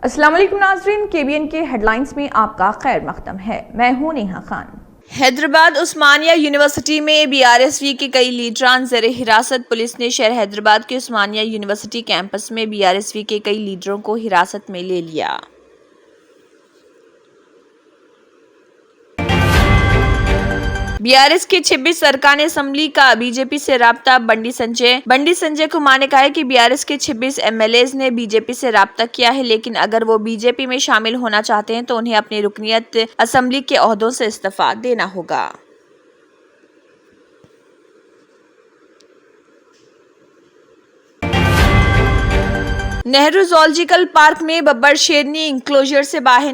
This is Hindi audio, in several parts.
अस्सलाम वालेकुम नाज़रीन, केबीएन के हेडलाइंस में आपका खैर मकदम है। मैं हूं नेहा खान। हैदराबाद उस्मानिया यूनिवर्सिटी में बीआरएसवी के कई लीडरान ज़ेरे हिरासत। पुलिस ने शहर हैदराबाद के उस्मानिया यूनिवर्सिटी कैंपस में बीआरएसवी के कई लीडरों को हिरासत में ले लिया। बीआरएस के 26 अरकान असम्बली का बीजेपी से राब्ता। बंडी संजय कुमार ने कहा है कि बीआरएस के 26 एमएलएज ने बीजेपी से राब्ता किया है, लेकिन अगर वो बीजेपी में शामिल होना चाहते हैं तो उन्हें अपनी रुकनियत असम्बली के ओहदों से इस्तीफा देना होगा। नेहरू ज़ूलॉजिकल पार्क में बब्बर शेरनी इंक्लोजर से बाहर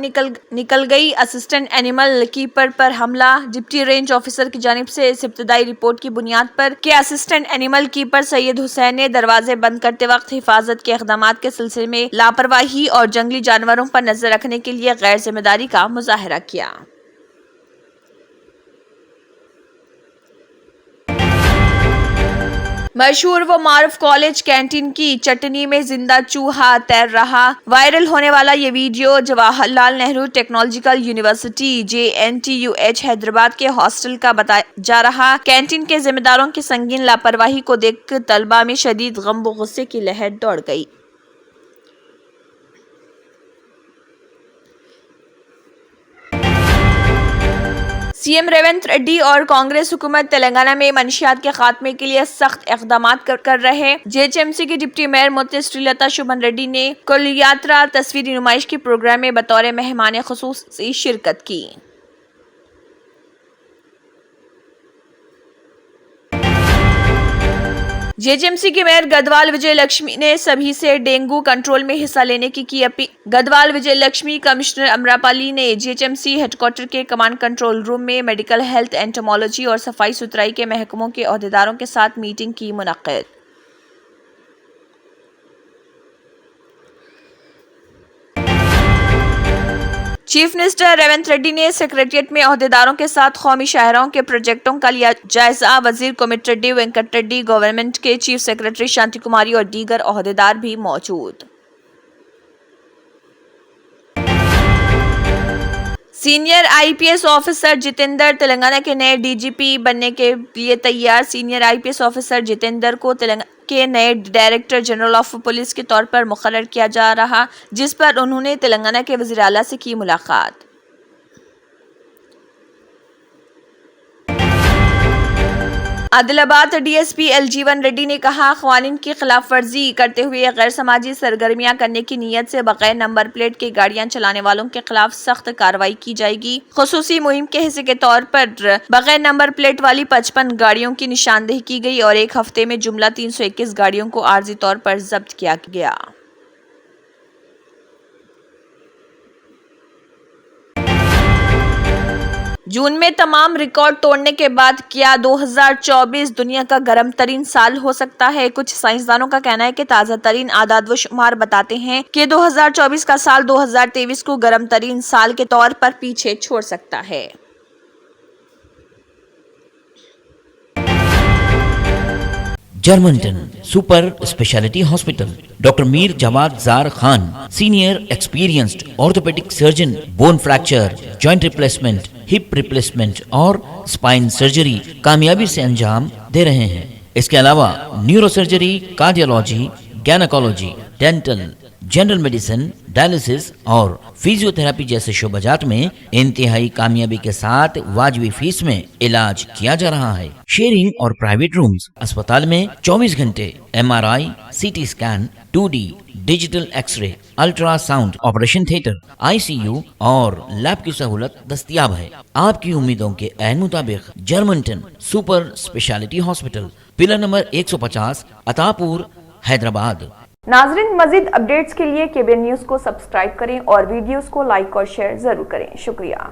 निकल गई। असिस्टेंट एनिमल कीपर पर हमला। डिप्टी रेंज ऑफिसर की जानिब से इस इब्तदाई रिपोर्ट की बुनियाद पर कि assistant animal keeper Syed Hussain ने दरवाजे बंद करते वक्त हिफाजत के इक़दामात के सिलसिले में लापरवाही और जंगली जानवरों पर नजर रखने के लिए गैर जिम्मेदारी का मुजाहरा किया। मशहूर व मारूफ कॉलेज कैंटीन की चटनी में जिंदा चूहा तैर रहा। वायरल होने वाला ये video Jawaharlal Nehru technological university JNTUH Hyderabad के हॉस्टल का बताया जा रहा। कैंटीन के जिम्मेदारों की संगीन लापरवाही को देख तलबा में शदीद गम व गुस्से की लहर दौड़ गई। सीएम रेवंत रेड्डी और कांग्रेस हुकूमत तेलंगाना में मनशियात के खात्मे के लिए सख्त इक़दामात कर रहे हैं। JHMC की डिप्टी मेयर मोती श्रीलता शुभन रेड्डी ने कुल यात्रा तस्वीरी नुमाइश के प्रोग्राम में बतौर मेहमान खुसूसी शिरकत की। JHMC की मेयर गदवाल विजय लक्ष्मी ने सभी से डेंगू कंट्रोल में हिस्सा लेने की अपील। गदवाल विजय लक्ष्मी कमिश्नर अमरापाली ने JHMC हेडक्वार्टर के कमांड कंट्रोल रूम में मेडिकल हेल्थ, एंटोमोलॉजी और सफाई सुथराई के महकमों के ओहदेदारों के साथ मीटिंग की मुनक्किद। चीफ मिनिस्टर रेवंत रेड्डी ने सेक्रेटरिएट में ओहदेदारों के साथ कौमी शाहराहों के प्रोजेक्टों का लिया जायजा। वजीर कोमटिरेड्डी वेंकट रेड्डी, गवर्नमेंट के चीफ सेक्रेटरी शांति कुमारी और दीगर ओहदेदार भी मौजूद। Senior IPS officer Jitendra Telangana के नए DGP बनने के लिए तैयार। सीनियर IPS ऑफिसर जितेंद्र को तेलंगाना के नए डायरेक्टर जनरल ऑफ पुलिस के तौर पर मुकर्रर किया जा रहा, जिस पर उन्होंने तेलंगाना के वज़ीर आला से की मुलाकात। आदिलाबाद DSP LG1 रेड्डी ने कहा, क़वानीन की खिलाफ वर्जी करते हुए गैर समाजी सरगर्मियां करने की नीयत से बगैर नंबर प्लेट के गाड़ियां चलाने वालों के खिलाफ सख्त कार्रवाई की जाएगी। खुसूसी मुहिम के हिस्से के तौर पर बगैर नंबर प्लेट वाली 55 गाड़ियों की निशानदेही की गई और एक हफ्ते में जुमला 321 गाड़ियों को आर्जी तौर पर जब्त किया गया। जून में तमाम रिकॉर्ड तोड़ने के बाद क्या 2024 दुनिया का गर्म तरीन साल हो सकता है? कुछ साइंसदानों का कहना है कि ताज़ा तरीन आदाद व शुमार बताते हैं कि 2024 का साल 2023 को गर्म तरीन साल के तौर पर पीछे छोड़ सकता है। जर्मनटन super speciality hospital, doctor Mir Jawad Zar Khan, senior experienced orthopaedic surgeon, bone fracture, joint replacement, hip replacement और स्पाइन सर्जरी कामयाबी से अंजाम दे रहे हैं। इसके अलावा neuro surgery, cardiology, gynaecology, dental, general medicine, dialysis और फिजियोथेरेपी जैसे शोबाजात में इंतहाई कामयाबी के साथ वाजिबी फीस में इलाज किया जा रहा है। शेयरिंग और प्राइवेट रूम्स। अस्पताल में 24 घंटे MRI, CT scan, 2D digital x ray, ultrasound, operation theatre, ICU और लैब की सहूलत दस्तयाब है। आपकी उम्मीदों के ऐन मुताबिक Germanten super speciality hospital, pillar number 150, Attapur, Hyderabad. नाजरीन, मजीद अपडेट्स के लिए केबीएन न्यूज़ को सब्सक्राइब करें और वीडियोस को लाइक और शेयर जरूर करें। शुक्रिया।